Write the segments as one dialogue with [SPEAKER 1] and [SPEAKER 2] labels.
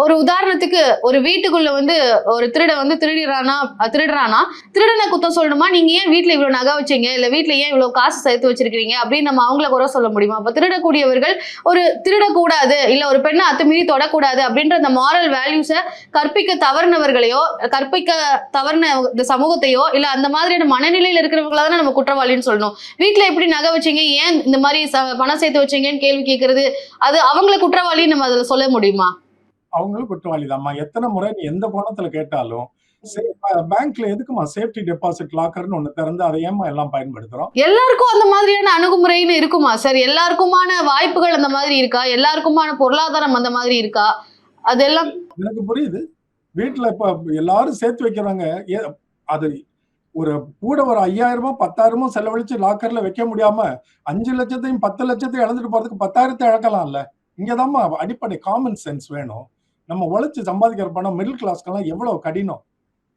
[SPEAKER 1] ஒரு உதாரணத்துக்கு ஒரு வீட்டுக்குள்ள வந்து ஒரு திருடன் வந்து திருடுறானா திருடனை குத்தம் சொல்லணுமா? நீங்க ஏன் வீட்டுல இவ்வளவு நகை வச்சீங்க, இல்ல வீட்டுல ஏன் இவ்வளவு காசு சேர்த்து வச்சிருக்கீங்க அப்படின்னு நம்ம அவங்கள குறை சொல்ல முடியுமா? அப்ப திருடக்கூடியவர்கள் ஒரு திருடக்கூடாது, இல்ல ஒரு பெண்ணை அத்துமீறி தொடக்கூடாது அப்படின்ற அந்த மாரல் வேல்யூஸ கற்பிக்க தவறினவர்களையோ, கற்பிக்க தவறின இந்த சமூகத்தையோ, இல்ல அந்த மாதிரியான மனநிலையில இருக்கிறவங்கள தானே நம்ம குற்றவாளின்னு சொல்லணும். வீட்டுல எப்படி நகை வச்சீங்க, ஏன் இந்த மாதிரி பணம் சேர்த்து வச்சீங்கன்னு கேள்வி கேட்கறது, அது அவங்கள குற்றவாளின்னு நம்ம அதுல சொல்ல முடியுமா?
[SPEAKER 2] அவங்களும் குற்றவாளிதாம்மா. எத்தனை முறை நீ எந்த கோணத்துல கேட்டாலும், பேங்க்ல எதுக்குமா சேஃப்டி டெபாசிட் லாக்கர்ன்னு ஒண்ணு திறந்து அதை ஏம்மா எல்லாம் பயன்படுத்துறோம்?
[SPEAKER 1] எல்லாருக்கும் அந்த மாதிரியான அணுகுமுறைன்னு இருக்குமா சார்? எல்லாருக்குமான வாய்ப்புகள் அந்த மாதிரி இருக்கா? எல்லாருக்குமான பொருளாதாரம் அந்த மாதிரி இருக்கா? அதெல்லாம்
[SPEAKER 2] எனக்கு புரியுது. வீட்ல இப்ப எல்லாரும் சேர்த்து வைக்கிறாங்க. அது ஒரு கூட ஒரு 5,000மோ 10,000மோ செலவழிச்சு லாக்கர்ல வைக்க முடியாம 5,00,000த்தையும் 10,00,000த்தையும் இழந்துட்டு போறதுக்கு 10,000த்தை இழக்கலாம்ல. இங்கதாம்மா அடிப்படை காமன் சென்ஸ் வேணும். நம்ம உழைச்சு சம்பாதிக்கிற பணம் மிடில் கிளாஸ்க்கெல்லாம் எவ்வளவு கடினம்.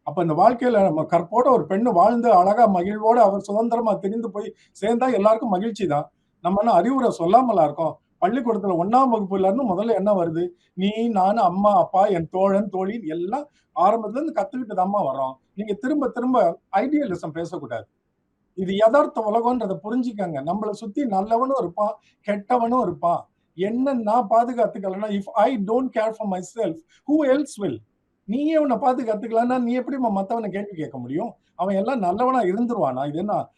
[SPEAKER 2] அப்ப இந்த வாழ்க்கையில நம்ம கற்போட ஒரு பெண்ணு வாழ்ந்து அழகா மகிழ்வோட அவர் சுதந்திரமா திரிந்து போய் சேர்ந்தா எல்லாருக்கும் மகிழ்ச்சி தான். நம்ம என்ன அறிவுரை சொல்லாமலா இருக்கோம்? பள்ளிக்கூடத்துல 1ஆம் வகுப்புல இருந்து முதல்ல என்ன வருது? நீ, நானு, அம்மா, அப்பா, என் தோழன், தோழி எல்லாம் ஆரம்பத்துல இருந்து கத்துக்கிட்டு தாம்மா வர்றோம். நீங்க திரும்ப திரும்ப ஐடியலிசம் பேசக்கூடாது. இது யதார்த்த உலகம்ன்றத புரிஞ்சுக்கங்க. நம்மள சுத்தி நல்லவனும் இருப்பான், கெட்டவனும் இருப்பான். என்ன நான் பாதுகாத்துக்கலன்னா, if I don't care for myself, who else will? நீயே உன்னை பார்த்து கத்துக்கலன்னா நீ எப்படி மத்தவனை கேள்வி கேட்க முடியும்? அவன் எல்லாம் நல்லவனா இருந்துருவானா? இது என்ன